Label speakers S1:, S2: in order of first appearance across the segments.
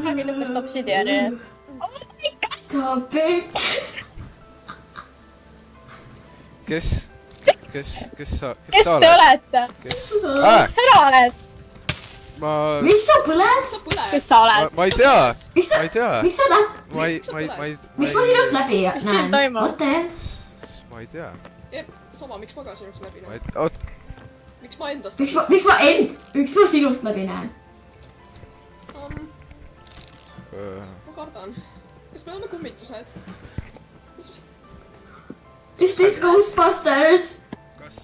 S1: Äkki lõpust obsidiani.
S2: Stop it!
S3: Kes sa
S1: Kes te
S3: oled?
S1: olete?
S3: Kes
S1: Sina oled?
S2: Miks sa põled?
S1: Kes sa oled?
S3: Ma ei tea.
S2: Miks sa näed?
S3: Miks
S2: Miks ma sinust läbi
S1: Mis siin
S2: näen?
S1: toimub?
S2: Otel?
S3: Ma ei tea.
S4: Sama, miks ma ka sinust läbi näen?
S3: Oot,
S4: Miks ma endast
S2: Miks ma sinust läbi näen?
S4: Ma kardan. Kas me oleme kummitused?
S2: Is this Ghostbusters?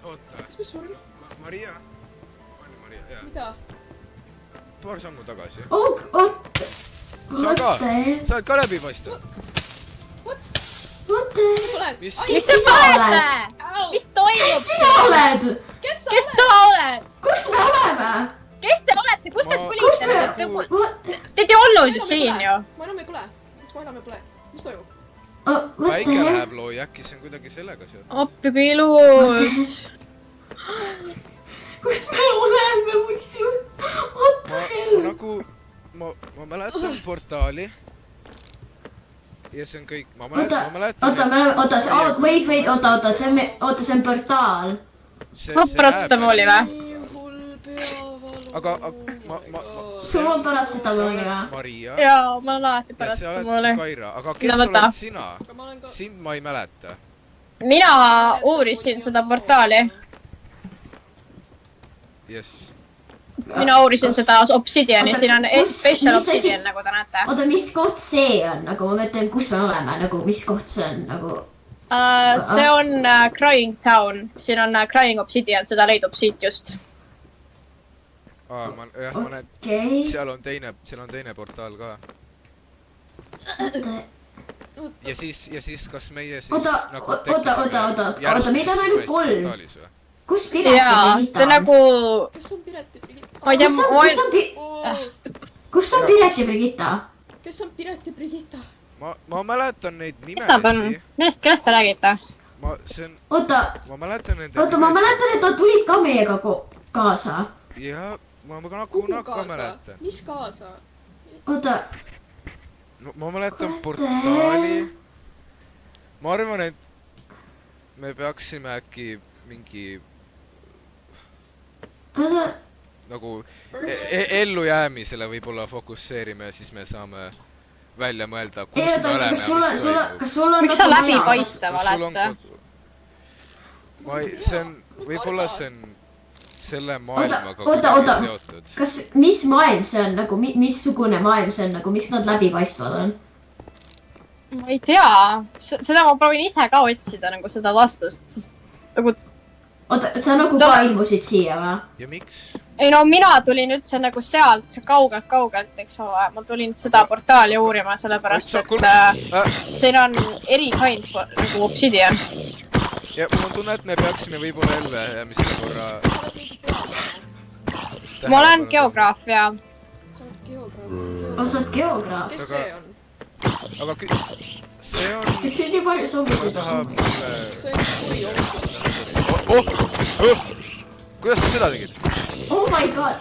S3: oota.
S4: Kas me surime?
S3: Maria? On Maria, jaa.
S4: Mida?
S3: Paar sammu tagasi.
S2: Oot.
S3: Sa ka? Sa oled ka läbipaistev?
S2: Otel.
S3: Mis?
S1: Mis te olete? Mis toimub?
S2: Kes sina oled?
S4: Kes sa
S1: Kes sa oled?
S2: Kus me oleme?
S1: Kes te olete? Kust te
S3: Ma-
S1: tulite? Te ei olnud ju siin ju.
S4: Ma enam ei põle. Miks ma enam ei põle? Mis toimub?
S3: Päike läheb looja, äkki see on kuidagi sellega seotud.
S1: Appi kui ilus.
S2: Kus me oleme? Miks just? What the hell?
S3: Ma mäletan portaali. Ja see on kõik, ma mäletan.
S2: Wait, see on portaal.
S1: Ma paratsetamooli või?
S3: Aga
S2: Sul on paratsetamooli või?
S3: Maria.
S1: Jaa, ma olen alati
S3: Ja sa
S1: paratsetamooli.
S3: oled Kaira, aga kes oled sina? Sind ma ei mäleta.
S1: Mina uurisin seda portaali.
S3: Yes.
S1: Mina uurisin seda obsidiani, siin on special obsidian, nagu te näete.
S2: Oota, mis koht see on? Nagu ma mõtlen, kus me oleme, nagu mis koht see on, nagu...
S1: See on Crying Town, siin on Crying Obsidian, seda leidub siit just.
S3: Ma näen, seal on teine portaal ka. Ja siis kas meie siis...
S2: Oota, meid on ainult 3. Kus Piret ja Brigitta
S1: on? Nagu...
S4: Kes on Piret ja Brigitta?
S1: Ma ei tea,
S2: kus on Piret ja Brigitta?
S4: Kes on Piret ja Brigitta?
S3: Ma mäletan neid
S1: Kes nad on?
S3: nimesid.
S1: Kellest te räägite?
S2: Oota,
S3: ma mäletan nende
S2: et nad tulid ka meiega kaasa.
S3: Jah, ma
S4: Kuhu
S3: ka
S4: kaasa?
S3: mäletan.
S4: Mis kaasa?
S2: Oota.
S3: Ma mäletan portaali. Ma arvan, et me peaksime äkki mingi nagu ellujäämisele võib-olla fokusseerime ja siis me saame välja mõelda, kus me oleme.
S2: Kas sul on...
S1: Miks sa läbipaistev olete?
S3: Võib-olla see on selle maailmaga
S2: Oota,
S3: seotud.
S2: Kas, mis maailm see on, nagu, missugune maailm see on, nagu, miks nad läbipaistvad on?
S1: Ma ei tea, seda ma proovin ise ka otsida nagu seda vastust, sest nagu...
S2: Oota, sa nagu ka ilmusid siia või?
S3: Ja miks?
S1: Ei no mina tulin üldse nagu sealt kaugelt, eks ole, ma tulin seda portaali uurima, sellepärast et siin on erikind nagu obsidian.
S3: Ja mul on tunne, et me peaksime võib-olla ellujäämisele korra...
S1: Ma olen geograaf ja...
S4: Sa oled geograaf.
S2: Sa oled geograaf?
S4: Kes see on?
S3: Aga see on...
S2: Miks siin nii palju sobitud?
S4: See on kuri obsidian.
S3: Kuidas sa seda tegid?
S2: Oh my god!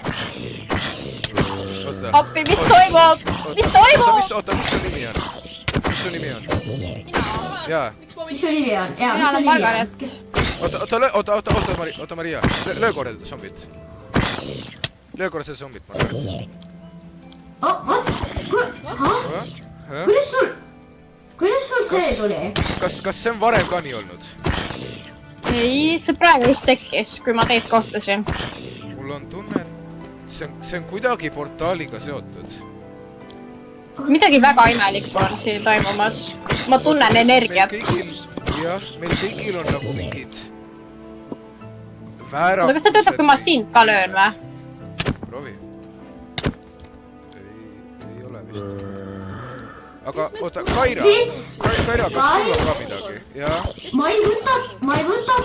S1: Appi, mis toimub? Mis toimub?
S3: Oota, mis su nimi on? Mis su nimi on? Jaa.
S2: Mis su nimi on?
S1: Mina olen Margaret.
S3: Oota, Maria. Löö korra seda zombit. Löö korra seda zombit, Margaret.
S2: Oh, what? Kuidas sul see tuli?
S3: Kas see on varem ka nii olnud?
S1: Ei, see praegu just tekkis, kui ma teid kohtasin.
S3: Mul on tunne, et see on kuidagi portaaliga seotud.
S1: Midagi väga imelikku on siin toimumas. Ma tunnen energiat.
S3: Jah, meil kõigil on nagu mingid väärakused.
S1: Oota, kas ta töötab, kui ma sind ka löön või?
S3: Proovi. Ei ole vist. Aga oota, Kaira, kas sul on ka midagi? Jah?
S2: Ma ei võta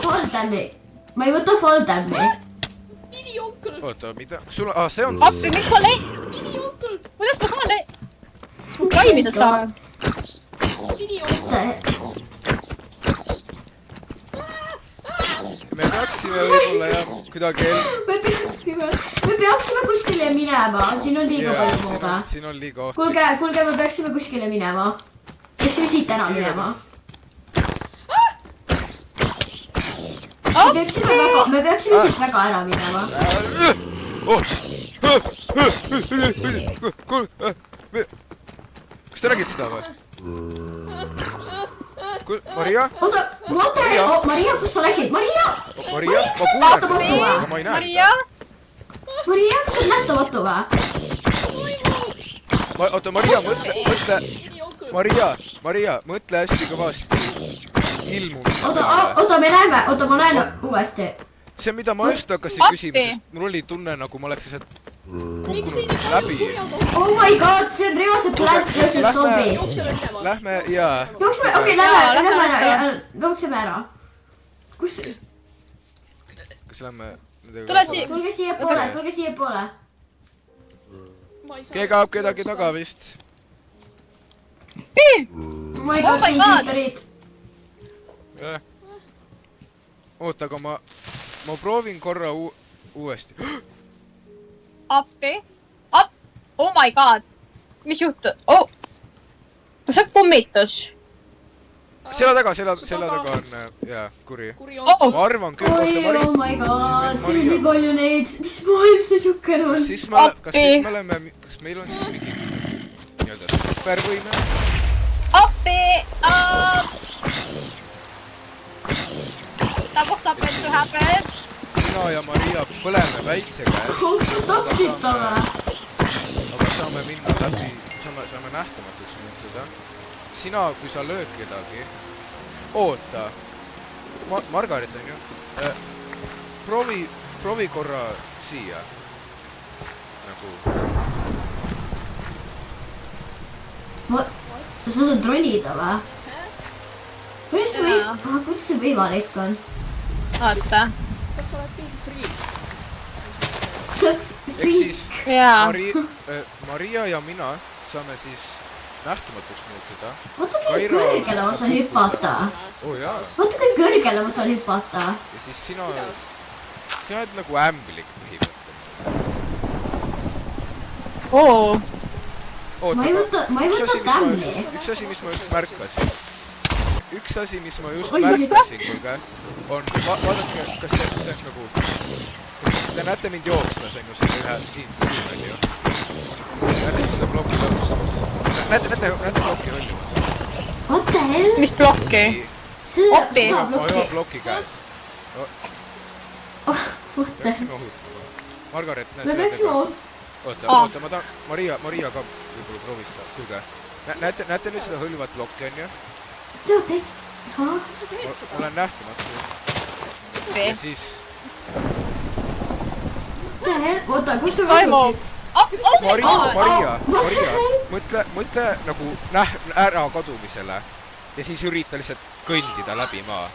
S2: fall dam'i.
S4: Mini-onkel!
S3: Oota, mida? Sul on, see on...
S1: Appi, miks ma
S4: Mini-onkel!
S1: Kuidas ma saan Kas ma klaimida saan?
S4: Mini-onkel!
S3: me peaksime võib-olla jah kuidagi
S2: me peaksime kuskile minema, siin on liiga palju muuga.
S3: siin on liiga ohtlik.
S2: Kuulge, me peaksime kuskile minema. Peaksime siit ära minema. Me peaksime siit väga ära minema.
S3: Kas te nägid seda või? Maria?
S2: Oota, Maria, kus sa läksid? Maria,
S3: ma kuulen, aga ma ei näe
S1: Maria?
S2: Maria, kas sa oled nähtamatu või?
S3: Oota, Maria, mõtle hästi kõvasti ilmumise peale.
S2: Oota, ma näen uuesti.
S3: See, mida ma just hakkasin küsima, sest mul oli tunne, nagu ma oleks lihtsalt kukkunud läbi.
S2: Oh my god, see on reaalselt Plants vs Zombies.
S3: Lähme, jaa.
S2: Okei, lähme ära, jookseme ära. Kus?
S3: Kas lähme?
S2: Tulge siia poole.
S3: Keegi ajab kedagi taga vist.
S2: Oh my god, siin kiiperid.
S3: Oota, aga ma proovin korra uuesti.
S1: Appi. Oh my god. Mis juhtu? Oh. Kus see kummitus?
S3: Selja taga on, jaa, kuri. Ma arvan küll,
S2: oh my god, siin on nii palju neid. Mis maailm see siukene on?
S3: Kas meil on siis mingi nii-öelda supervõime?
S1: Appi! What happened to happen?
S3: Mina ja Maria põleme väikse käes.
S2: Kus sa tapsid ta või?
S3: Aga saame minna läbi, saame nähtamatuks muutuda. Sina, kui sa lööd kedagi. Oota. Margaret on ju. Proovi korra siia. Nagu.
S2: Sa saad ronida või? Kuidas see võimalik on?
S1: Oota.
S4: Kas sa oled mingi friik?
S2: See on friik.
S3: Maria ja mina saame siis nähtamatuks muutuda.
S2: Vaata kui kõrgele ma saan hüpata. Vaata kui kõrgele ma saan hüpata.
S3: Ja siis sina oled nagu ämbilik põhimõtteliselt.
S2: Ma ei võta tämmi.
S3: Üks asi, mis ma just märkasin. Kuulge, on, vaadake, kas te nagu, te näete mind jooksmas, on ju, selle ühe siin on ju. Näete seda plokki lõpustamas. Näete plokki rollimas.
S2: What the hell?
S1: Mis plokki?
S2: Seda
S3: ma joon plokki käes. Peaksime ohutama. Margaret, näe selle tega. Oota, ma tahan, Maria ka võib-olla proovis seda, kuulge. Näete nüüd seda hõlvat plokki, on ju? Ma olen nähtamatu. Ja siis...
S2: Oota, kus sa kadusid?
S3: Maria, mõtle nagu ära kadumisele. Ja siis ürita lihtsalt kõndida läbi maa.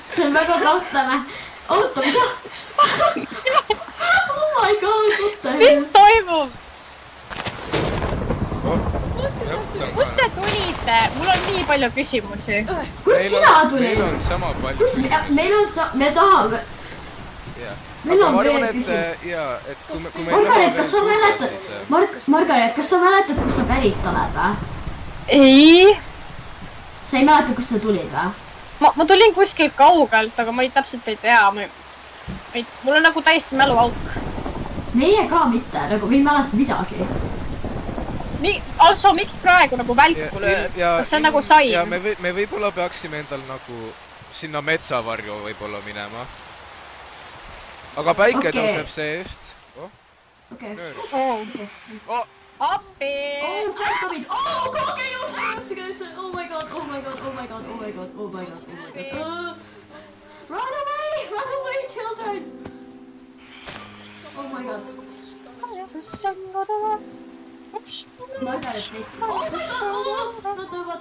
S2: See on väga kahtlane. Oota, mida? Oh my god, oota.
S1: Mis toimub? Kust te tulite? Mul on nii palju küsimusi.
S2: Kus sina tulid?
S3: Meil on sama palju.
S2: Me tahame. Meil on veel küsimusi. Margaret, kas sa mäletad? Margaret, kas sa mäletad, kus sa pärit oled või?
S1: Ei.
S2: Sa ei mäleta, kus sa tulid või?
S1: Ma tulin kuskilt kaugelt, aga ma täpselt ei tea. Mul on nagu täiesti mäluauk.
S2: Meie ka mitte, nagu me ei mäleta midagi.
S1: Nii, also, miks praegu nagu välku lööb? Kas see on nagu saim?
S3: Ja me võib-olla peaksime endal nagu sinna metsavarju võib-olla minema. Aga päike tõuseb seest.
S2: Okei.
S1: Appi!
S2: Phantomid! Kuulge, jookse! Oh my god, oh my god, oh my god, oh my god, oh my god, oh my god. Run away, children! Oh my god. Margaret teist. Oh my god!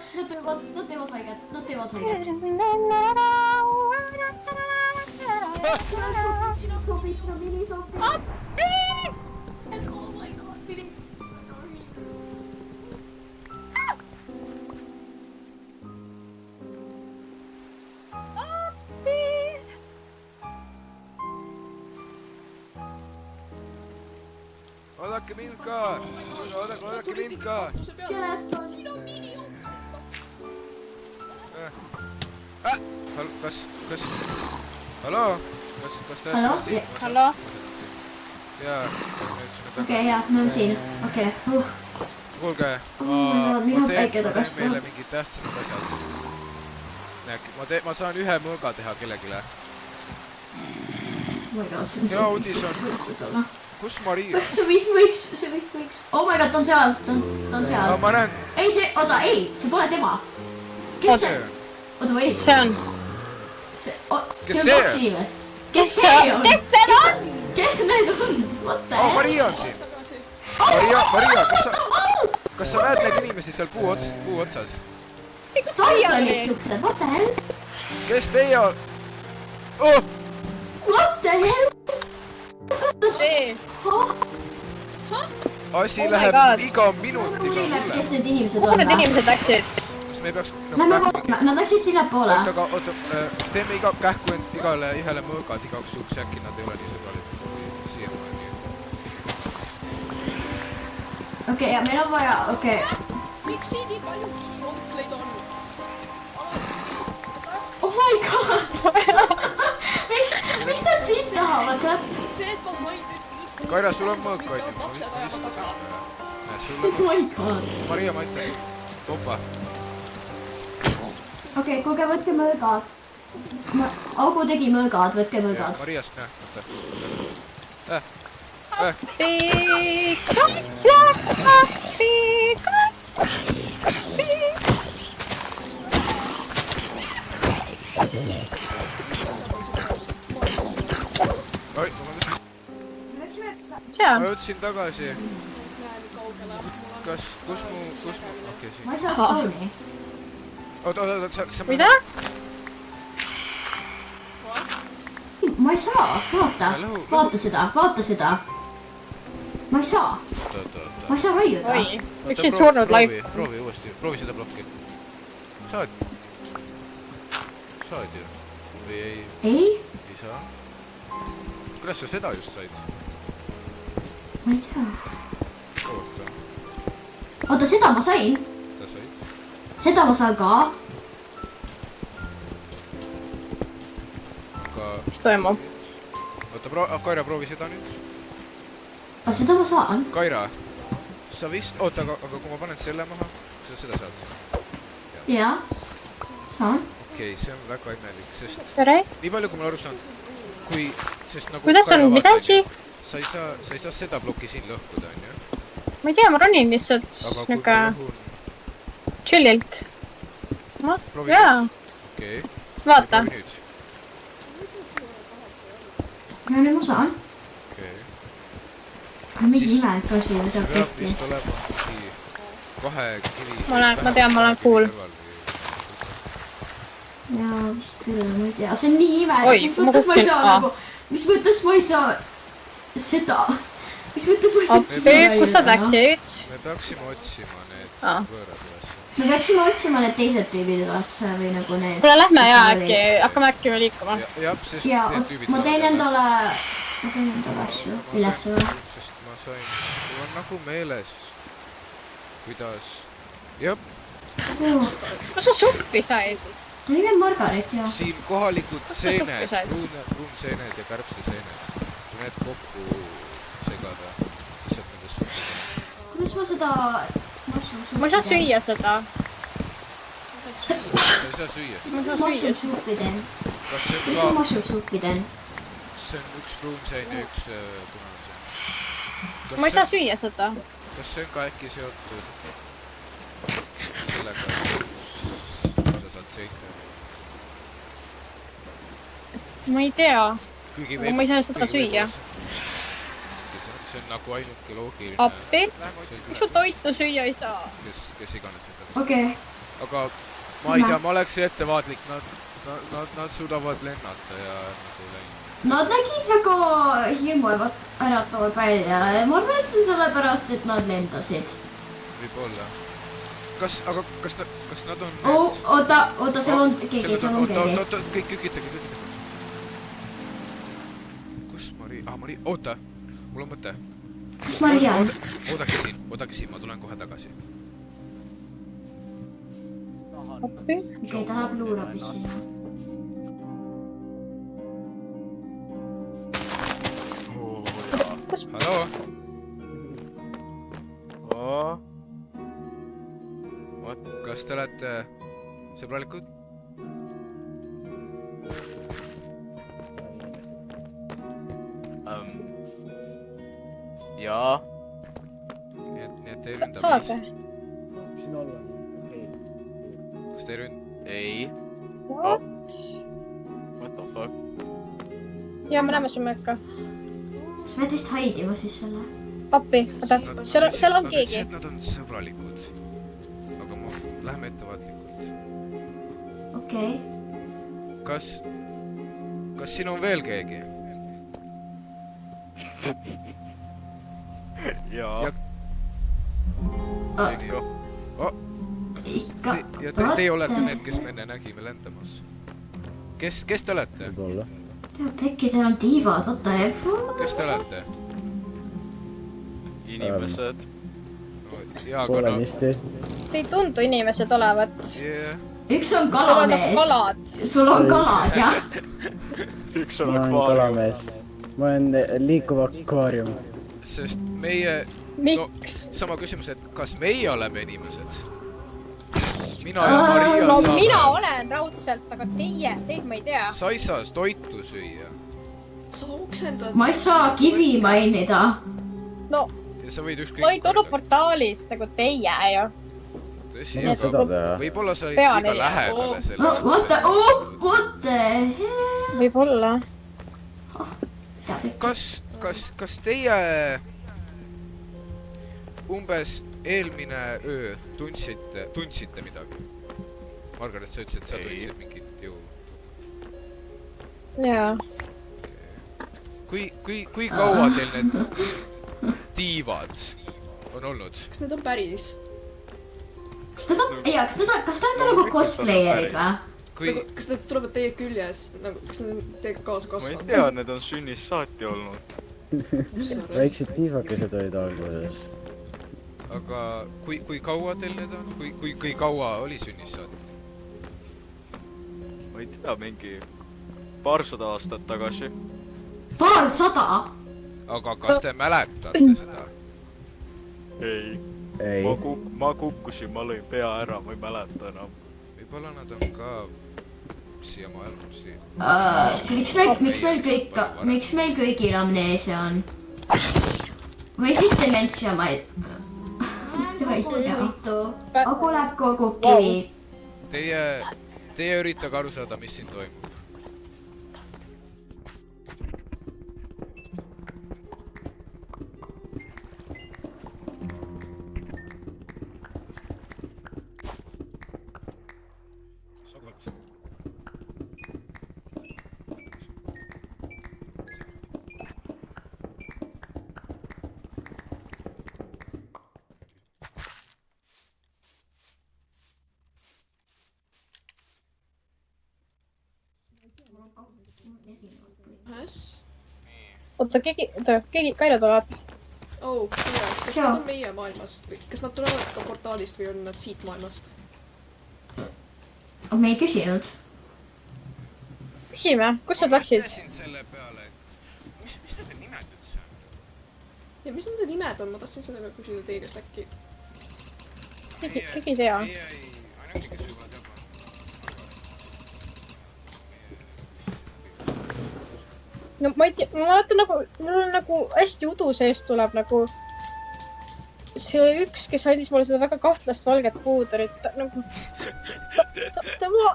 S2: Nad teevad haiget.
S1: Appi!
S2: Oh my god, Billy.
S3: oodake mind ka! Oodake mind ka! Kas... Haloo? Kas te
S2: Hallo?
S3: siin?
S1: Hallo?
S3: Jaa.
S2: Okei, jaa, me oleme siin. Okei,
S3: Kuulge,
S2: minu päike
S3: ma teen
S2: tagasi.
S3: meile mingid tähtsamad asjad. Ma saan ühe mõõga teha kellegile.
S2: Oh my god, see on
S3: Hea uudis on.
S2: võiks.
S3: Kus Maria?
S2: See võiks. Oh my god, ta on seal, ta on seal.
S3: Ma näen.
S2: Ei, see pole tema. Kes see? Oota, või?
S1: See on.
S2: See on 2 inimest. Kes see on? Kes need on? What the hell?
S3: Maria on siin. Maria, kas sa näed neid inimesi seal puu otsas?
S2: Tarsonid siuksed, what the hell?
S3: Kes teie on? Oh!
S2: What the hell?
S3: Asi
S1: Oh my
S3: läheb
S1: God.
S3: iga minutiga
S2: Kuulile,
S3: hullem.
S2: kes need inimesed
S1: Kuhu
S2: on?
S1: need inimesed läksid?
S3: Kas me peaks...
S2: Lähme vaatame, nad läksid sinnapoole.
S3: Oota, teeme kähku igale ühele mõõgad igaks juhuks, äkki nad ei ole nii sõbralikud kui siiamaani.
S2: Okei, ja meil on vaja, okei.
S4: Miks siin nii palju onkleid on?
S2: Oh my god! Miks nad siin tahavad?
S4: See, et ma sain nüüd 5...
S3: Kaira, sul on mõõk, on ju?
S2: Oh my god.
S3: Maria, ma ütlen. Opa.
S2: Okei, kuulge, võtke mõõgad. Augu tegi mõõgad, võtke mõõgad.
S3: Mariast, näe.
S1: Appi, kaks läks, appi, kaks.
S3: Oi, vabandust.
S1: Seal.
S3: Ma jõudsin tagasi. Kus mu... Okei, siin.
S2: Ma ei saa sauni.
S3: Oota, sa...
S1: Mida?
S2: Ma ei saa, vaata seda. Ma ei saa raiuda.
S1: Oi, üks siin surnud live.
S3: Proovi uuesti, proovi seda plokki. Saad ju? Või ei? Ei saa? Kuidas sa seda just said?
S2: Ma ei tea.
S3: Oota.
S2: Oota, seda ma sain.
S3: Sa said?
S2: Seda ma saan ka.
S1: Mis toimub?
S3: Oota, Kaira, proovi seda nüüd.
S2: Aga seda ma saan.
S3: Kaira, sa vist... Oota, aga kui ma panen selle maha, sa seda saad?
S2: Jaa, saan.
S3: Okei, see on väga imelik, sest...
S1: Tere?
S3: Nii palju, kui ma aru saan, kui... Sest nagu...
S1: Kuidas on midagi?
S3: Sa ei saa seda plokki siin lõhkuda, on ju?
S1: Ma ei tea, ma ronin lihtsalt
S3: Aga kui
S1: niuka
S3: ma lõhun...
S1: chillilt.
S3: Proovi
S1: Jaa,
S3: Okei.
S1: vaata.
S3: Proovi nüüd.
S2: Ja nüüd ma saan.
S3: Okei.
S2: Mingi imelik asi, mida
S3: Peab
S2: tehti.
S3: vist olema mingi... Kahe kivi...
S1: Ma tean, ma olen cool.
S2: Jaa, vist küll, ma ei tea. See on nii imelik.
S1: Oi,
S2: Mis
S1: ma
S2: mõttes ma ei
S1: kukkin-
S2: saa nagu... Mis mõttes ma ei saa... Seda... Mis mõttes ma ei saa...
S1: Appi, kus sa läksid?
S3: Me peaksime otsima need võõrad üles.
S2: Me peaksime otsima need teised tüübid üles või nagu need...
S1: Kuule, lähme ja äkki, hakkame äkki veel liikuma.
S3: Jah, sest
S2: Ja,
S3: need tüübid...
S2: ma teen endale asju üles või?
S3: Sest ma sain... Mul on nagu meeles... Kuidas... Jep,
S1: Kus sa suppi said?
S2: Oli veel Margaret, jah.
S3: siin kohalikud
S1: Kus sa
S3: seened,
S1: suppi said?
S3: pruunseened ja kärbseseened. Kui need kokku segada, lihtsalt nende suppidega.
S2: Kuidas ma seda...
S1: Ma ei saa süüa seda.
S3: Sa ei saa süüa.
S1: Ma ei saa süüa seda.
S2: Mushroom-suppi teen.
S3: Kas see
S2: Mis
S3: on
S2: ma
S3: ka...
S2: mushroom-suppi teen?
S3: See on üks pruunseen ja üks punaseen.
S1: Ma ei saa süüa seda.
S3: Kas see on ka äkki seotud sellega, kus sa saad seita?
S1: Ma ei tea.
S3: Kuigi
S1: Aga ma ei saa seda süüa.
S3: See on nagu ainuke loogiline.
S1: Appi? Miks ma toitu süüa ei saa?
S3: Kes iganes seda.
S2: Okei.
S3: Aga ma ei tea, ma oleksin ettevaatlik, nad suudavad lennata ja nagu läinud.
S2: Nad nägid väga hirmuäratavad välja. Ma arvan, et see on sellepärast, et nad lendasid.
S3: Võib-olla. Kas nad on...
S2: Oota, seal on keegi, seal on keegi.
S3: Oota, kõik kükitage. Kus Mari? Mari, oota. Mul on mõte.
S2: kus Maria on?
S3: Oodake siin, ma tulen kohe tagasi.
S1: Appi.
S2: Okei, ta läheb luurabisse.
S3: Halloo? Kas te olete sõbralikud?
S5: Jaa.
S3: Nii et te ei ründa
S1: Saate?
S3: Kas te ei ründa?
S5: Ei.
S1: What?
S5: What the fuck?
S1: Ja me näeme su mööka.
S2: Kas me teist haidima siis selle?
S1: Appi, oota, seal on keegi.
S3: Nad on sõbralikud. Aga läheme ettevaatlikult.
S2: Okei.
S3: Kas siin on veel keegi?
S5: Jaa.
S3: Ikka.
S2: Ikka.
S3: Ja teie olete need, kes me enne nägime lendamas. Kes te olete?
S2: Pekki, teil on tiivad, what the F?
S3: Kes te olete?
S5: Inimesed.
S6: Poolenisti.
S1: Te ei tundu inimesed olevat.
S2: Üks on
S1: Sul on nagu
S2: kalamees.
S1: kalad.
S2: Sul on kalad, jah?
S5: Üks on
S6: Ma olen kalamees. Ma olen liikuv akvaarium.
S3: Sest meie...
S1: Miks?
S3: Sama küsimus, et kas meie oleme inimesed? Mina ja Maria
S1: No
S3: saame...
S1: mina olen raudselt, aga teid ma ei tea.
S3: Sa ei saa toitu süüa.
S4: Sa oksendad.
S2: Ma ei saa kivi mainida.
S1: No,
S3: Ja sa võid ükskõik...
S1: ma ei tulnud portaalist nagu teie ju.
S3: Tõsi,
S1: Nii et
S6: seda
S3: aga
S6: teha.
S3: võib-olla sa olid
S1: Pean
S3: liiga
S1: ei-
S3: lähedale selle...
S2: What the hell?
S1: Võib-olla.
S3: Kas teie umbes eelmine öö tundsite midagi? Margaret, sa ütlesid, et sa tundsid mingit jõu.
S1: Jaa.
S3: Kui kaua teil need tiivad on olnud?
S4: Kas need on päris?
S2: Kas te olete nagu cosplayerid või?
S4: Kas need tulevad teie küljest? Kas need on teiega kaasa
S5: Ma ei
S4: kasvanud?
S5: tea, need on sünnist saati olnud.
S6: Väiksed tiivakesed olid alguses.
S3: Aga kui kaua teil need on? Kui kaua oli sünnist saati?
S5: Ma ei tea, mingi paarsada aastat tagasi.
S2: Paarsada?
S3: Aga kas te mäletate seda?
S5: Ei.
S6: Ei.
S5: Ma kukkusin, ma lõin pea ära, ma ei mäleta enam.
S3: Võib-olla nad on ka siiamaani siin.
S2: Miks meil kõigil amneesia on? Või siis dementsia, ma ei... Aku läheb kogu kivi.
S3: Teie üritage aru saada, mis siin toimub.
S1: Oota, keegi Kaire tuleb.
S4: Oh, kuule, kas nad on meie maailmast või kas nad tulevad ka portaalist või on nad siit maailmast?
S2: Me ei küsinud.
S1: Küsime, kus nad läksid?
S3: Mõtlesin selle peale, et mis nende nimed üldse on?
S4: Ja mis nende nimed on? Ma tahtsin selle peale küsida teie käest äkki.
S1: Keegi ei tea.
S3: Ainuke, kes võivad jaba.
S1: No ma ei tea, ma mäletan nagu, mul on nagu hästi udu seest tuleb nagu see üks, kes andis mulle seda väga kahtlast valget puuderit, nagu tema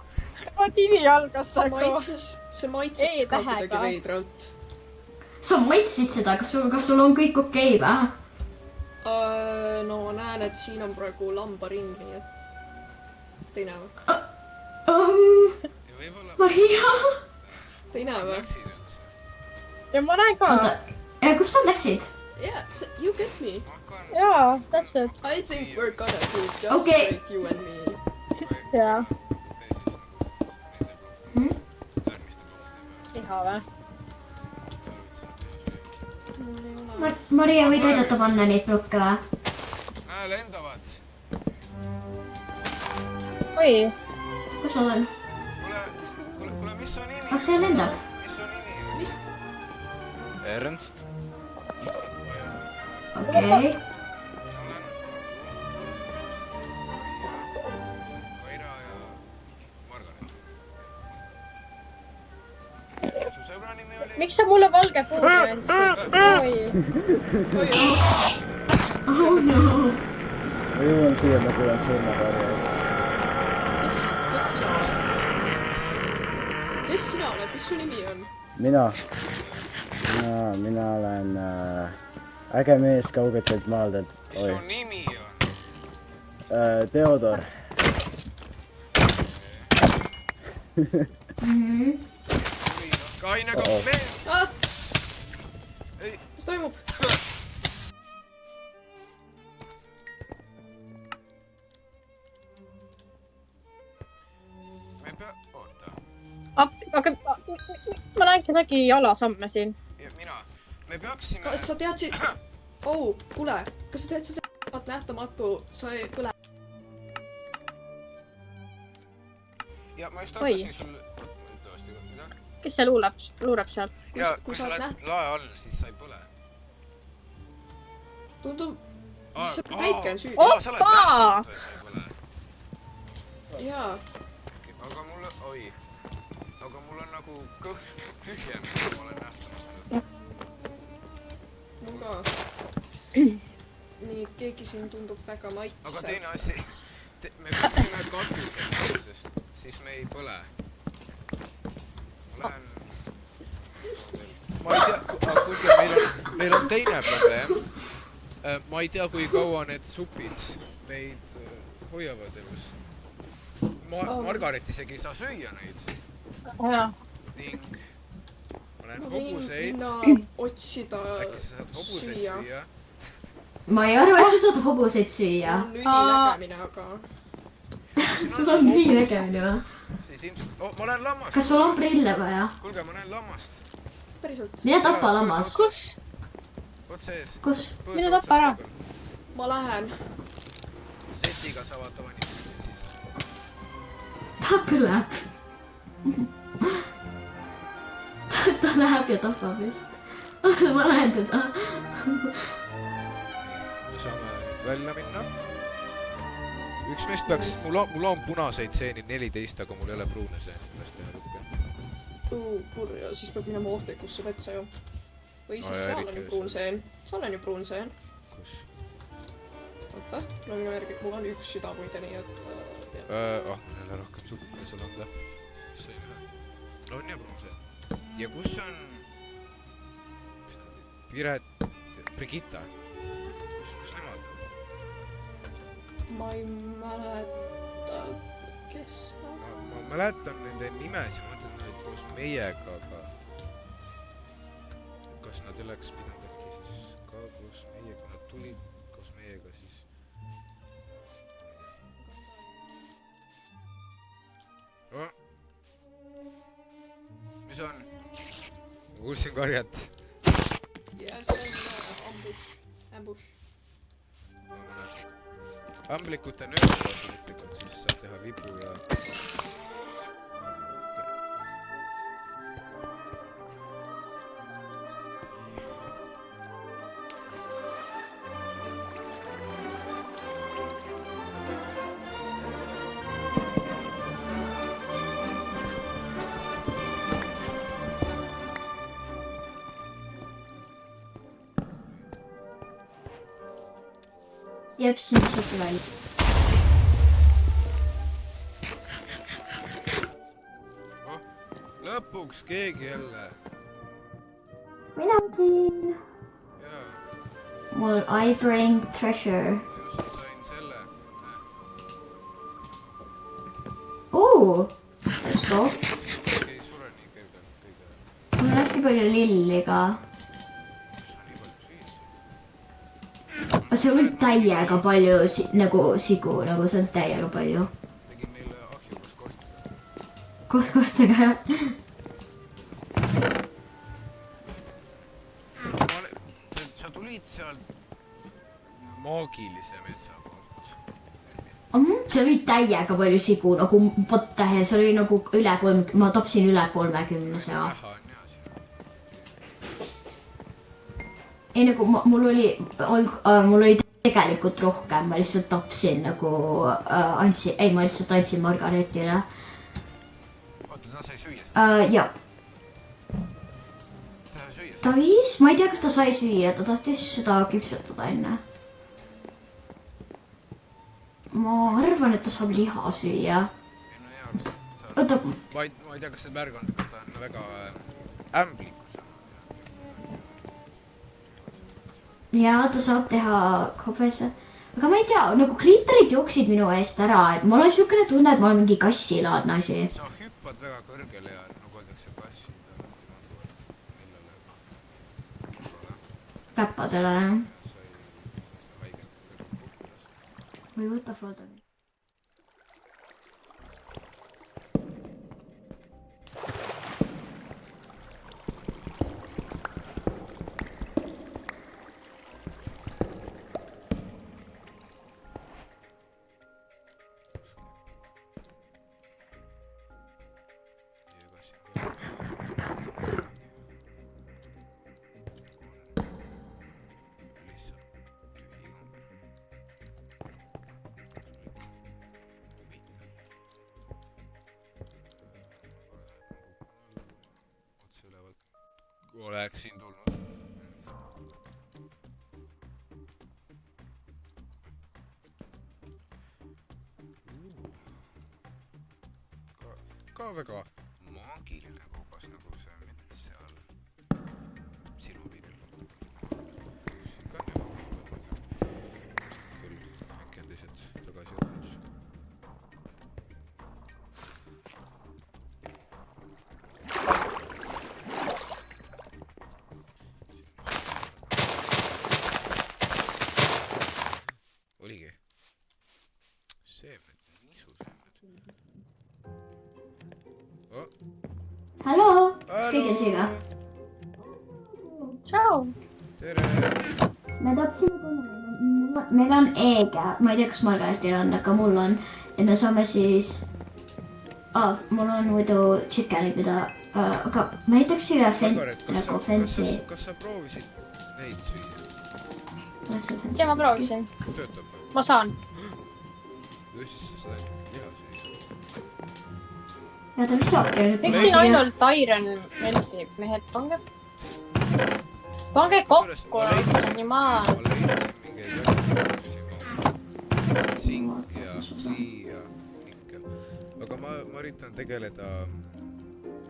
S1: nimi algas nagu
S4: see maitses ka kuidagi veidralt.
S2: Sa maitsid seda, kas sul on kõik okei või?
S4: No ma näen, et siin on praegu lambaring, nii et te ei näe või?
S2: Maria?
S4: Te ei näe või?
S1: ja ma näen ka.
S2: Kus nad läksid?
S4: Yeah, you get me.
S1: Jaa, täpselt.
S4: I think we're gonna do just straight you and me.
S1: Jaa. Iha või?
S4: Mul ei ole
S2: Maria, võid aidata panna neid plokke või?
S3: Lendavad.
S1: oi,
S2: kus nad on?
S3: Kuule, mis su nimi?
S2: Ah, see lendab.
S3: Mis su nimi?
S4: mis?
S5: Ernst?
S2: Okei.
S3: Kaira ja Margaret. Su sõbra nimi oli?
S1: miks sa mulle valge puudu andsid? oi,
S2: Oh no.
S6: ma jõuan siia, ma tulen surmakarja.
S4: Kes sina oled? Mis su nimi on?
S6: Mina olen äge mees kaugetelt maaldelt.
S3: Mis su nimi on?
S6: Theodor.
S3: Kaine kompleet!
S4: Ah!
S3: Ei.
S4: Mis toimub?
S3: Me pea... Oota.
S1: aga ma näen kedagi jalasamme siin.
S3: Ja mina. Me peaksime...
S4: Kas sa teadsid... Oh, kuule. Kas sa teadsid, et nähtamatu sai põle...
S3: Ja ma just
S1: Oi.
S3: hakkasin sul... Mida?
S1: kes see luurab seal?
S3: Ja
S4: kui
S3: kui
S4: sa
S3: sa
S4: oled
S3: lähed lae all, siis sa ei põle.
S4: Tundub... See päike on süüdi.
S3: Sa oled
S1: Oppa!
S3: nähtamatu, et sa ei põle.
S4: Jaa.
S3: Aga mulle... Oi. Aga mul on nagu kõht tühjem, kui ma olen nähtamatu.
S4: Mul ka. Nii, keegi siin tundub väga maitsev.
S3: Aga teine asi... Me peaksime katusele, sest siis me ei põle. Ma lähen... Ma ei tea... Aga kuulge, meil on teine probleem. Ma ei tea, kui kaua need supid meid hoiavad elus. Margaret isegi ei saa süüa neid. Ning... Ma lähen hobuseid.
S4: Minna otsida
S3: Äkki sa saad hobusest
S4: süüa.
S3: süüa?
S2: Ma ei arva, et sa saad hobuseid süüa.
S4: Mul on ülinägemine, aga...
S2: Sul on nii nägemine või?
S3: Siis ilmselt... Oh, ma näen lammast!
S2: Kas sul on prille vaja?
S3: Kuulge, ma näen lammast.
S4: Päriselt.
S2: Mine tapa lammas.
S1: kus?
S3: Oot sees.
S2: Kus?
S1: Mine tapa ära.
S4: Ma lähen.
S3: Setiga sa vaata vanid siis.
S2: Ta põleb. ta läheb ja tapab vist. ma näen teda.
S3: Me saame välja minna. Üks meist peaks... Mul on punaseid seeni 14, aga mul ei ole pruune seeni. Las teha lõppe.
S4: Kuule, ja siis peab minema ohtlikusse vetsa ju. Või siis
S3: Aa,
S4: seal
S3: Erik
S4: on ju
S3: käis
S4: pruun seen. Seal on ju pruun seen.
S3: Kus?
S4: Oota, no minu järgi, mul on üks süda muide, nii et...
S3: Mul ei ole rohkem sugune seal anda. Sõin ühe. On ja pruun seen. Ja kus on... Piret... Brigitta? Kus nemad?
S4: Ma ei mäleta, kes nad...
S3: Ma mäletan nende nimesi, ma mõtlen, et nad olid koos meiega, aga... Kas nad ei oleks pidanud äkki siis ka koos meiega, kui nad tulid koos meiega, siis... Oh. Mis on? Ma kuulsin karjat.
S4: Ja see on ambush.
S3: Amblikute nöördvaatilikult, siis saab teha vibu ja...
S2: Jep, siin visati välja.
S3: Oh, lõpuks keegi jälle.
S2: Mina siin.
S3: Jaa,
S2: Mul I bring treasure.
S3: just sain selle.
S2: Let's go.
S3: Keegi ei sure nii kõige.
S2: Mul on hästi palju lilli ka.
S3: Kus sa nii palju süüa?
S2: Seal oli täiega palju nagu sigu, nagu seal oli täiega palju.
S3: Tegin neile ahju koos korstega.
S2: Koos korstega jah.
S3: Sa seal maagilise metsa poolt.
S2: Seal oli täiega palju sigu nagu pottähe, see oli nagu üle 3, ma tapsin üle 30 seal.
S3: Näha on hea siin.
S2: Ei nagu mul oli tegelikult rohkem, ma lihtsalt tapsin nagu ma lihtsalt andsin Margaretile.
S3: Oota, ta sai süüa?
S2: Jah.
S3: Ta sai süüa?
S2: Ta viis, ma ei tea, kas ta sai süüa, ta tahtis seda küpsetada enne. Ma arvan, et ta saab liha süüa.
S3: Ei no hea, ta...
S2: Oota.
S3: Ma ei tea, kas see märganud, aga ta on väga ämblikus.
S2: Ja ta saab teha kobese. Aga ma ei tea, nagu creeperid jooksid minu eest ära, et mul on siukene tunne, et ma olen mingi kassilaadne asi.
S3: Sa hüppad väga kõrgele ja nagu öeldakse kassi.
S2: Käppadele. Või võta foto.
S3: Oleks siin tulnud. Ka väga maagiline kobas nagu see mets seal silupiiril. Küll äkki on teised tagasi õppus. Oligi. Seemned, nisu seemned. Oh.
S2: Hallo, kas keegi on siin või?
S1: Tšau!
S3: Tere!
S2: Me tapsime meil on eega, ma ei tea, kas Margaretil on, aga mul on. Ja me saame siis... mul on muidu chickenid, mida... aga ma ei tahaks üle nagu fancy.
S3: Kas sa proovisid neid süüa?
S1: Ja ma proovisin.
S3: Töötab või?
S1: Ma saan.
S3: Või siis sa said liha süüa?
S2: Ja ta vist saabki nüüd.
S1: Miks siin ainult iron meltib, mehed, pange kokku, issand jumal.
S3: Ma leidsin mingeid asju. Sink ja lii ja nikkel. Aga ma üritan tegeleda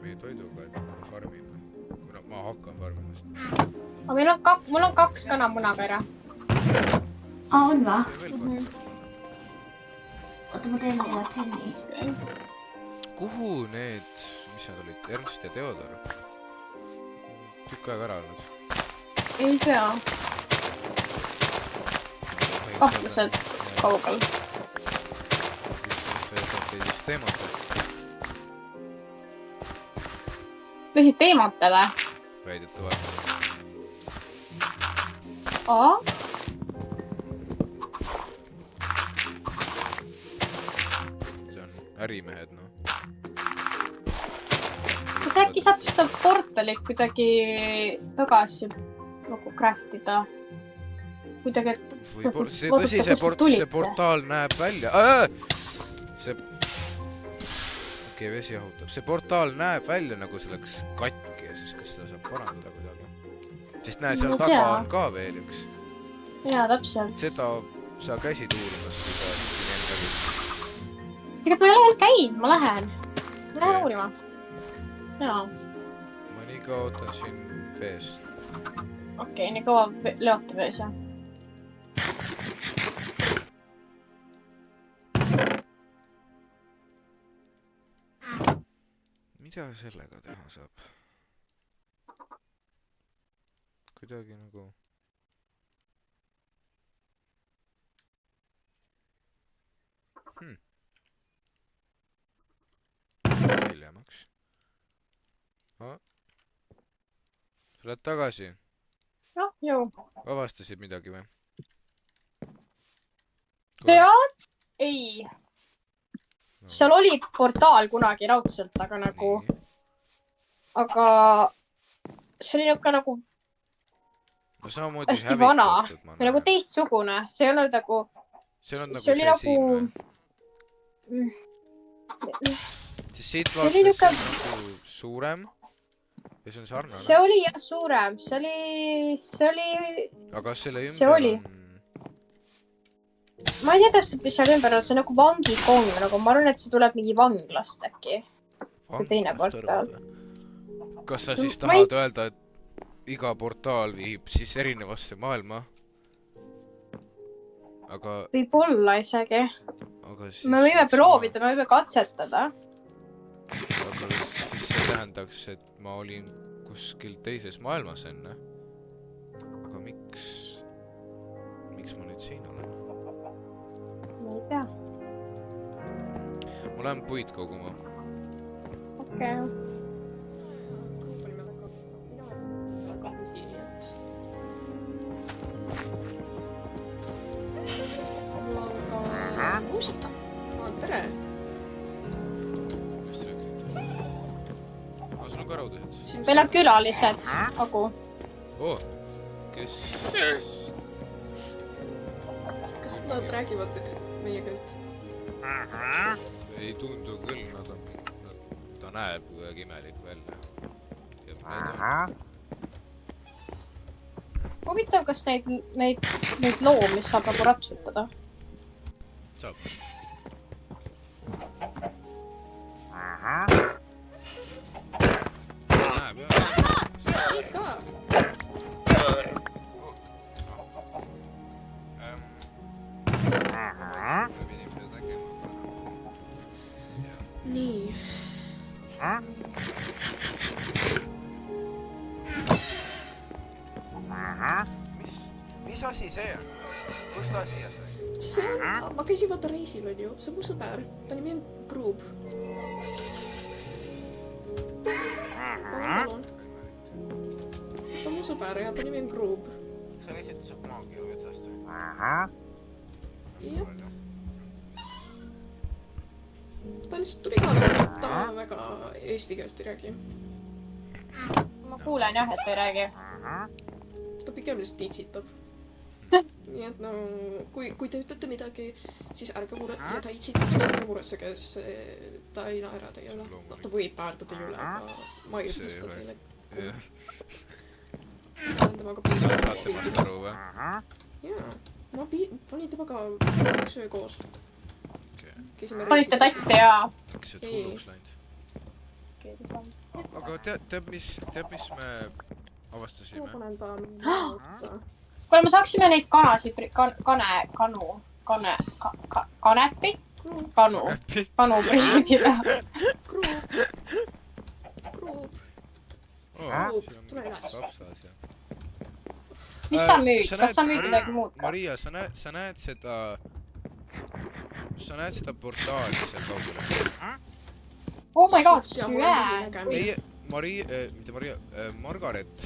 S3: meie toiduga, et farmime. Kuna ma hakkan farmimast.
S1: Aga mul on 2 kanamunapere.
S2: On va?
S3: Veel kord.
S2: Oota, ma teen neile penni.
S3: Kuhu need, mis nad olid, Ernst ja Theodor? Tükk aega ära olnud.
S1: Ei tea. Kahtlaselt kaugel. Või siis teematele?
S3: Väidetavalt.
S1: Aa?
S3: See on ärimehed, noh.
S1: Kas äkki saab seda portalit kuidagi tagasi nagu craftida? Kuidagi, et...
S3: Tõsi, see portaal näeb välja... See... Okei, vesi jahutab. See portaal näeb välja nagu see oleks katki ja siis kas seda saab parandada kuidagi. Sest näe, seal taga on ka veel üks.
S1: Jaa, täpselt.
S3: Seda sa käisid uurimas, kui sa siin enne käisid.
S1: Ega ma ei ole veel käinud, ma lähen. Ma lähen uurima. Jaa.
S3: Ma nii kaua ootan siin vees.
S1: Okei, nii kaua leote vees, jah.
S3: Mida sellega teha saab? Kuidagi nagu... Hiljemaks. Sa lähed tagasi.
S1: noh, ju.
S3: avastasid midagi või?
S1: tead? Ei. Seal oli portaal kunagi raudselt, aga nagu... Aga... See oli nagu...
S3: No samamoodi
S1: hästi vana. Või nagu
S3: näen.
S1: teistsugune. See ei olnud nagu...
S3: See on nagu
S1: see oli
S3: see siin või? Siis siit vaatas nagu suurem. Ja see on sarnane.
S1: See oli jah suurem. See oli...
S3: Aga selle
S1: see
S3: ümber
S1: oli.
S3: on...
S1: Ma ei tea täpselt, mis seal ümber on. See on nagu vangikong. Nagu ma arvan, et see tuleb mingi vanglast äkki. See teine portaal.
S3: Kas sa siis tahad öelda, et iga portaal viib siis erinevasse maailma? Aga...
S1: Võib-olla isegi.
S3: Aga siis...
S1: Me võime proovida, me võime katsetada.
S3: Aga siis see tähendaks, et ma olin kuskil teises maailmas enne. Aga miks ma nüüd siin olen?
S1: Ma ei tea.
S3: Ma lähen puid koguma.
S1: Okei.
S4: Mul on ka muusika. Tere!
S3: Mis te räägite? Sul on ka raudühed?
S1: Meil on külalised, Agu.
S3: Kes?
S4: Kas nad räägivad meie keelt?
S3: Ei tundu küll, ta näeb kuidagi imelik välja.
S1: Huvitav, kas neid loomi saab nagu ratsutada?
S3: Saab. Näeb jah.
S4: Mind ka! Nii.
S3: Mis asi see on? Kust ta siia sai?
S4: See on... Ma käisin vaata reisil, on ju. See on mu sõber. Ta nimi on Groob. Palun. Ta on mu sõber ja ta nimi on Groob.
S3: See on esitused maagia otsast või?
S4: Jah. Ta lihtsalt tuli kaasa. Ta väga eesti keelt ei räägi.
S1: Ma kuulen jah, et ei räägi.
S4: Ta pigem lihtsalt itsitab. Nii et no, kui te ütlete midagi, siis ärge ja ta itsitab, siis ärge muretsege, ta ei naera teie üle. Ta võib naerda teie üle, aga ma ei ütle seda teile. Ma olen temaga
S3: Sa saad temast aru või?
S4: Jaa, ma olin temaga söö koos.
S1: Panite tatti ja...
S3: Äkki sa oled hulluks läinud? Aga tead mis me avastasime?
S4: Ma panen ta...
S1: Kuule, me saaksime neid kanasid... Kanepi? Kanu priidida.
S4: Gruup. Tule üles.
S1: Mis sa müüd? Kas sa müüd midagi muud ka?
S3: Maria, sa näed seda portaali seal kaugele?
S1: Oh my god, süe!
S3: Margaret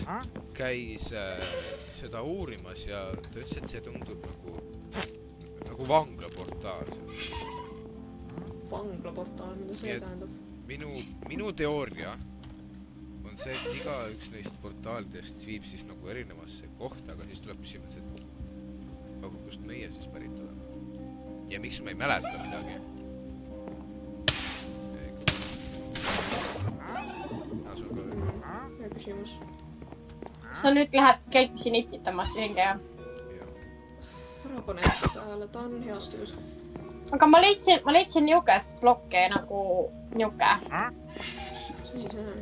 S3: käis seda uurimas ja ta ütles, et see tundub nagu vanglaportaal.
S4: Vanglaportaal, mida see tähendab?
S3: Minu teooria on see, et iga üks neist portaalidest viib siis nagu erinevasse kohta, aga siis tuleb küsimus, et aga kust meie siis pärit oleme? Ja miks me ei mäleta midagi?
S4: Hea küsimus.
S1: Sa nüüd käid siin itsitamas ringi, jah?
S4: Ära pane ette tähele, ta on heas töös.
S1: Aga ma leidsin niukest blokke nagu niuke.
S4: Mis asi see on?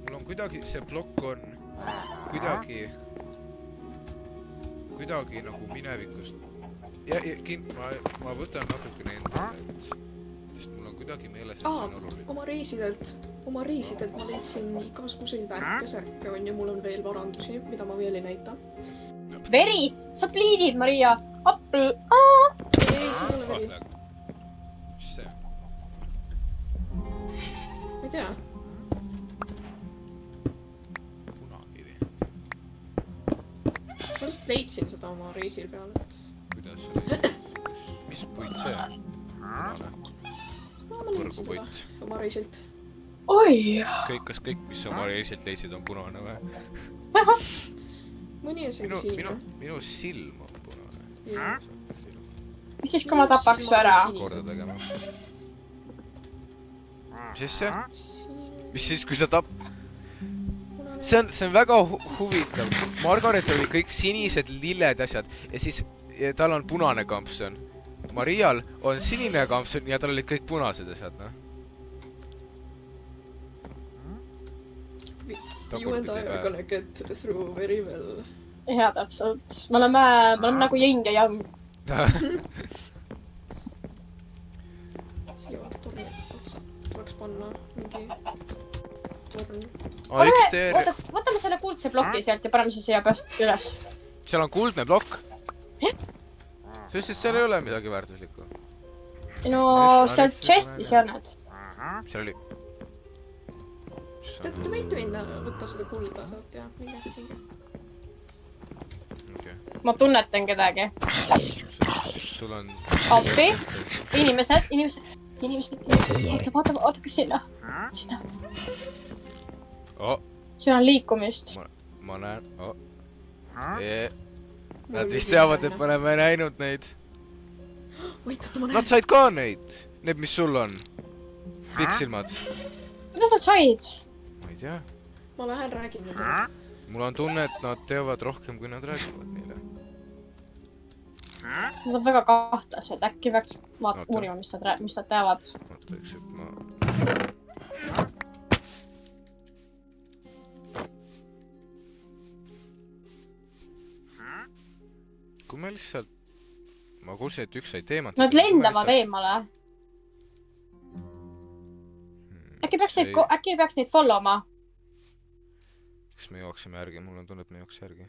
S3: Mul on kuidagi, see blokk on kuidagi nagu minevikust. Ma võtan natukene endale, sest mul on kuidagi meeles, et see on oluline.
S4: Oma reisidelt ma leidsin igasuguseid värke, on ju, mul on veel varandusi, mida ma veel ei näita.
S1: Veri! Sa pliidid, Maria! Appi!
S4: Ei, see ei ole veri.
S3: Mis see?
S4: Ma ei tea.
S3: Punakivi.
S4: Ma lihtsalt leidsin seda oma reisil peal, et...
S3: Kuidas oli? Mis puit see on? Punane.
S4: No, ma leidsin seda oma reisilt.
S1: Oi!
S3: Kas kõik, mis oma reisilt leidsid, on punane või?
S4: Mõni on siin siin.
S3: Minu silm on punane.
S4: Jah.
S1: Mis siis, kui ma tapaks su ära?
S3: Korda tegema. Mis siis see? Mis siis, kui sa See on väga huvitav. Margaret oli kõik sinised lilled asjad ja siis tal on punane kampsun. Marial on sinine kampsun ja tal olid kõik punased asjad, noh.
S4: You and I are gonna get through very well.
S1: Jaa, täpselt. Me oleme nagu yin ja yang.
S4: Siia torni otsa tuleks panna mingi torn.
S1: Võtame selle kuldse ploki sealt ja paneme siis siia pööst üles.
S3: Seal on kuldne plokk. Sa ütlesid, et seal ei ole midagi väärtuslikku.
S1: No, sealt chestis ja need.
S3: Seal oli...
S4: Te võite minna võtta seda kulda sealt ja mingi.
S1: Ma tunnetan kedagi.
S3: Sul on...
S1: Appi. Inimesed. Vaata kas sinna. Sinna. Siin on liikumist.
S3: Ma näen. Nad vist teavad, et me oleme näinud neid. Nad said ka neid. Need, mis sul on. Piksilmad.
S1: Kuidas nad said?
S3: Ma ei tea.
S4: Ma lähen räägin nendele.
S3: Mul on tunne, et nad teavad rohkem, kui nad räägivad neile.
S1: Nad on väga kahtlased. Äkki peaks uurima, mis nad teavad.
S3: Oota, üks, et ma... Kui me lihtsalt... Ma kuulsin, et üks sai teemat...
S1: Nad lendavad eemale. Äkki peaks neid followma?
S3: Kas me jooksime järgi? Mul on tunne, et me jooks järgi.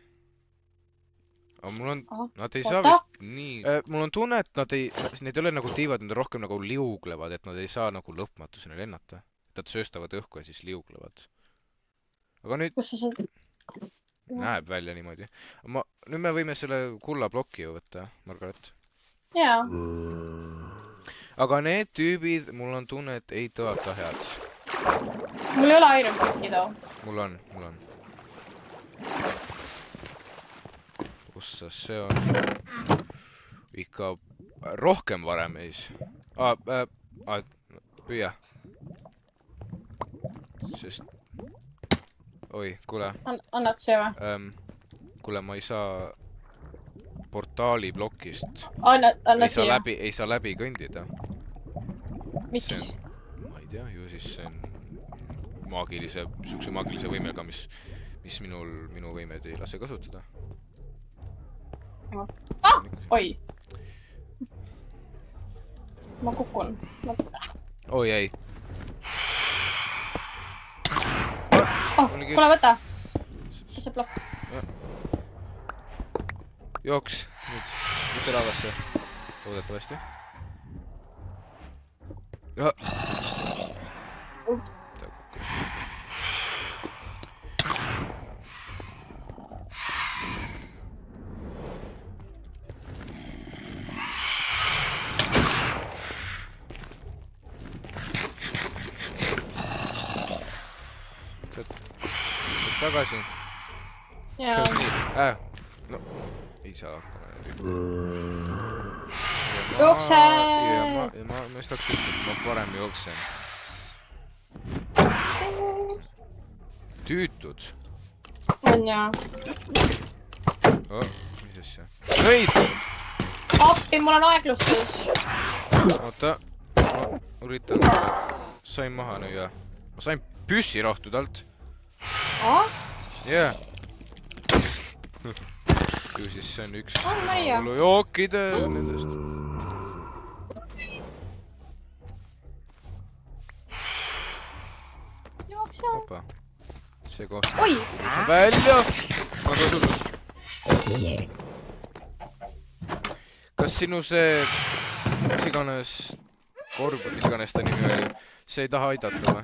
S3: Aga mul on... Nad ei saa
S1: Oota.
S3: vist nii... Mul on tunne, et nad ei... Need ei ole nagu tiivad, nad rohkem nagu liuglevad, et nad ei saa nagu lõpmatuseni lennata. Nad sööstavad õhku ja siis liuglevad. Aga nüüd...
S1: Kus sa see...
S3: Näeb välja niimoodi. Nüüd me võime selle kulla ploki ju võtta, Margaret.
S1: Jaa.
S3: Aga need tüübid, mul on tunne, et ei tõota head.
S1: Mul ei ole Iron Blocki too.
S3: Mul on. Ossa, see on ikka rohkem varem ees. Püüa. Sest... Oi, kuule.
S1: Annad see või?
S3: Kuule, ma ei saa portaali plokist.
S1: Anna siia.
S3: Ei saa läbi kõndida.
S1: Miks?
S3: Ma ei tea, ju siis see on sihukese maagilise võimega, mis minu võimed ei lase kasutada.
S1: Oi. Ma kukun.
S3: Oi, ei.
S1: Kuule, võta. Mis see plokk?
S3: Jooks. Nüüd. Mitte lavasse. Loodetavasti. Tagasi.
S1: Jaa.
S3: No, ei saa hakkama.
S1: Jookse!
S3: Ja ma just hakkasin, et ma parem jooksen. Tüütud.
S1: On jaa.
S3: Mis asja? Nõid!
S1: Appi, mul on aeglustus.
S3: Oota. Ma üritan. Sain maha nüüd. Ma sain püssirohtu talt. Jaa. Ju siis see on üks jookide nendest.
S1: Jookse.
S3: Opa. See koht.
S1: Oi!
S3: Välja! Ma kasulnud. Kas sinu see... Mis iganes korb, mis iganes ta nimi oli, see ei taha aidata või?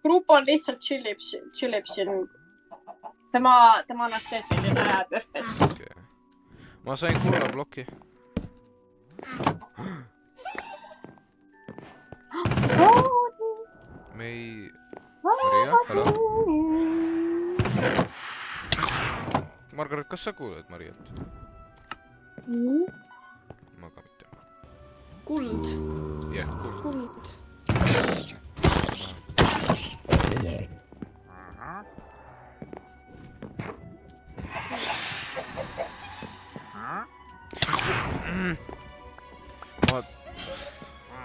S1: Grupon lihtsalt chillib siin. Tema on esteetiline ja pürfes.
S3: Okay. Ma sain kullaploki. Maria, hallo? Margaret, kas sa kuuled Mariat? Ma ka mitte.
S4: Kuld.
S3: Jah, kuld.
S4: Kuld.
S3: Ma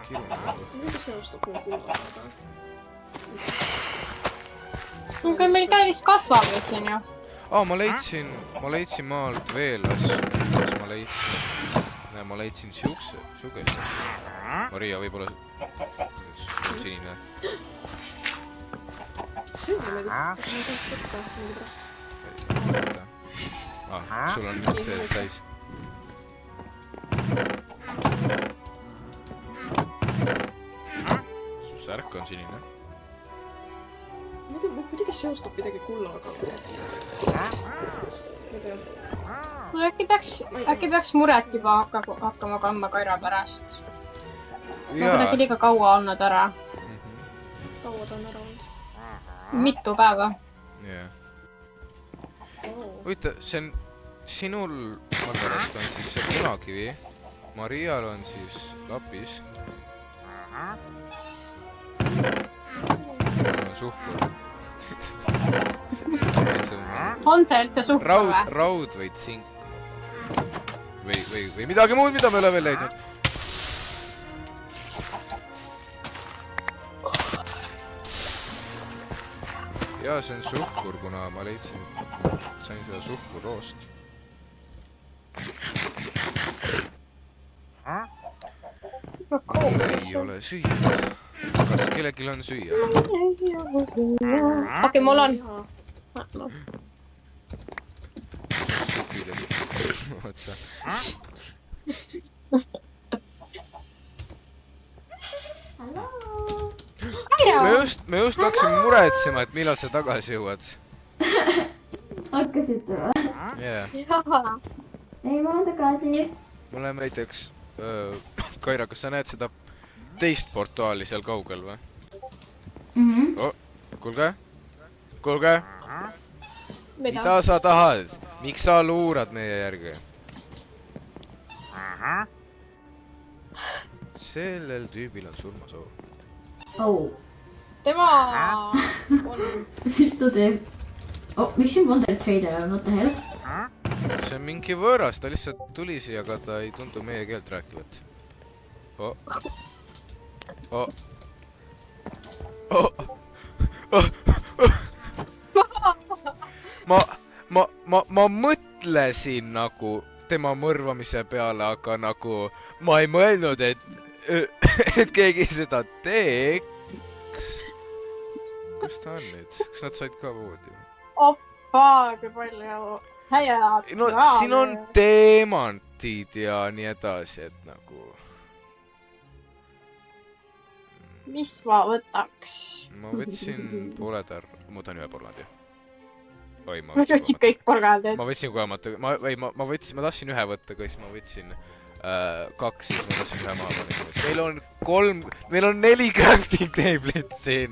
S3: kirun.
S4: Mida seostab mul kullaga?
S1: Aga meil käis kasvab ju siin ju.
S3: Ma leidsin maalt veel asju. Kas ma leidsin? Ma leidsin siukest asju. Maria, võib-olla sinine.
S4: See on niimoodi. Ma saast võtta mingi pärast.
S3: Sul on nüüd see täis. Su särk on sinine.
S4: Ma ei tea, kuidagi seostub midagi kullaga. Ma ei tea.
S1: Mul äkki peaks muret juba hakkama kandma Kaira pärast. Ma kuidagi liiga kaua olnud ära.
S4: Kaua ta on ära olnud?
S1: Mitu päeva.
S3: Jah. Huvita, see on sinul, Margaret, on siis see punakivi. Marial on siis lapis. On suhkur.
S1: On see üldse suhkur või?
S3: Raud või tsink. Või midagi muud, mida me oleme veel leidnud. Jaa, see on suhkur, kuna ma sain seda suhkurroost. Ei ole süüa. Kas kellelgi on süüa?
S1: Okei, mul on.
S3: Otsa. Me just hakkasime muretsema, et millal sa tagasi jõuad.
S2: Hakkasite või?
S3: Jaa.
S2: Ei, ma olen tagasi.
S3: Me oleme näiteks... Kaira, kas sa näed seda teist portaali seal kaugel või? Kuulge? Mida sa tahad? Miks sa luurad meie järgi? Sellel tüübil on surmasoov.
S1: Tema on...
S2: Mis ta teeb? Miks siin Wonder Trader on? What the hell?
S3: See on mingi võõras, ta lihtsalt tuli siia, aga ta ei tundu meie keelt rääkivat. Ma mõtlesin nagu tema mõrvamise peale, aga nagu ma ei mõelnud, et keegi seda teeks. Kus ta on nüüd? Kas nad said ka voodi?
S1: Oppa, kui palju häjad.
S3: No siin on teemantid ja nii edasi, et nagu...
S1: Mis ma võtaks?
S3: Ma võtsin pooled ära. Ma võtan ühe porgandi.
S1: Ma võtsin kõik porgandid.
S3: Ma võtsin kogemata. Ma tahtsin ühe võtta, aga siis ma võtsin 2, siis ma tahtsin ühe maha panna. Meil on 4 crafting tablet siin.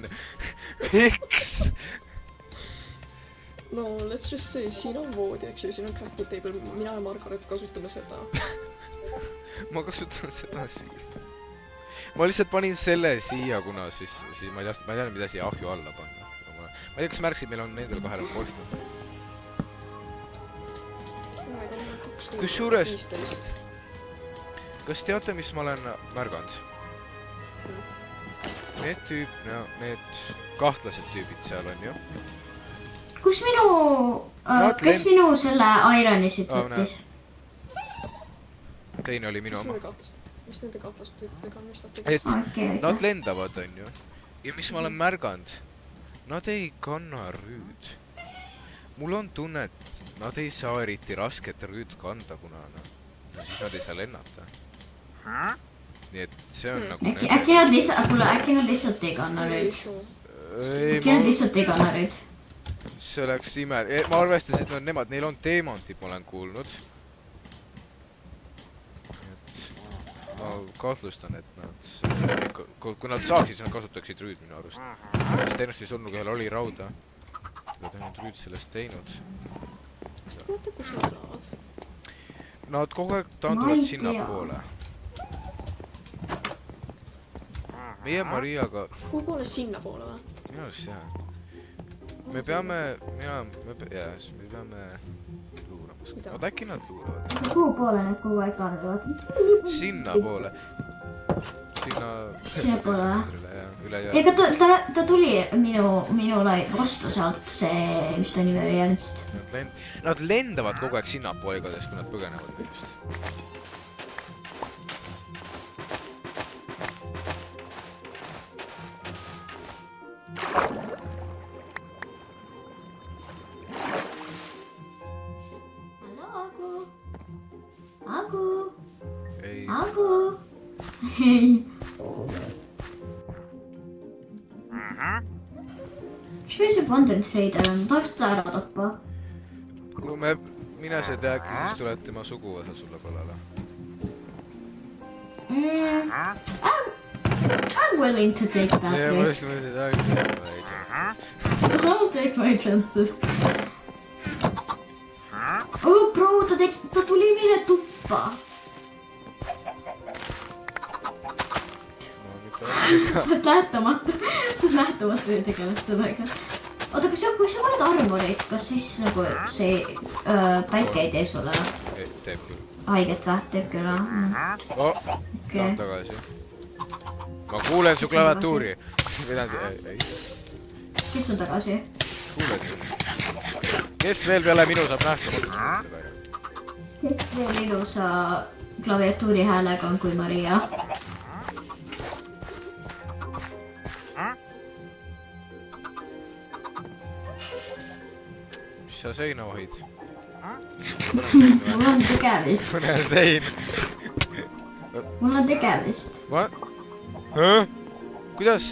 S3: Miks?
S4: No, let's just say, siin on voodi, eks ju, siin on crafting table. Mina ja Margaret kasutame seda.
S3: Ma kasutan seda siin. Ma lihtsalt panin selle siia, kuna siis ma ei tea, mida siia ahju alla panna. Ma ei tea, kas märksid, meil on nendel kahel on koostöö. Kusjuures, kas teate, mis ma olen märganud? Need kahtlased tüübid seal on ju.
S2: Kas minu selle Ironi siit võttis?
S3: Teine oli minu oma.
S4: Mis nende kahtlaste tüüpidega on, mis nad teevad?
S3: Nad lendavad, on ju. Ja mis ma olen märganud? Nad ei kanna rüüd. Mul on tunne, et nad ei saa eriti rasket rüüd kanda, kuna siis nad ei saa lennata. Nii et see on nagu...
S2: Äkki nad lihtsalt ei kanna rüüd? äkki nad lihtsalt eganerid?
S3: See oleks ime. Ma arvestasin, et nemad, neil on teemantid, ma olen kuulnud. Ma kahtlustan, et nad... Kui nad saaksid, siis nad kasutaksid rüüd minu arust. Sest ennast ei surnud, kellel oli rauda. Nad on rüüd sellest teinud.
S4: Kas te teate, kus nad elavad?
S3: Nad kogu aeg taanduvad sinna poole. Meie Mariaga...
S4: Kuhu poole sinna poole või?
S3: Minu arust jah. Me peame... Me peame... luuramas. Oot, äkki nad luuravad?
S2: Kuhu poole need kogu aeg kanduvad?
S3: Sinna poole.
S2: Sinna poole või? Ega ta tuli minule vastu sealt see, mis ta nimi oli Ernst.
S3: Nad lendavad kogu aeg sinnapoole igades, kui nad põgenevad meist.
S2: Aku. Hei. Miks meil see Wandering Trader on? Tahaks seda ära tappa.
S3: Kui mine see teaki, siis tuleb tema suguvõsa sulle kallale.
S2: I'm willing to take that risk. I'll take my chances. Oh bro, ta tuli meile tuppa. Sa oled nähtamatu ja tegeled sellega. Oota, kui sa paned armorit, kas siis nagu see päike ei tee sulle
S3: teeb küll.
S2: haiget või? Teeb küll, jah?
S3: Tahan tagasi. Ma kuulen su klaviatuuri.
S2: Kes on tagasi?
S3: Kuuled su. Kes veel peale minu saab nähtamatu?
S2: Kes veel ilusa klaviatuuri häälega on kui Maria?
S3: Mis sa seina ohid?
S2: Mul on tegevist.
S3: Mõne sein.
S2: Mul on tegevist.
S3: Kuidas?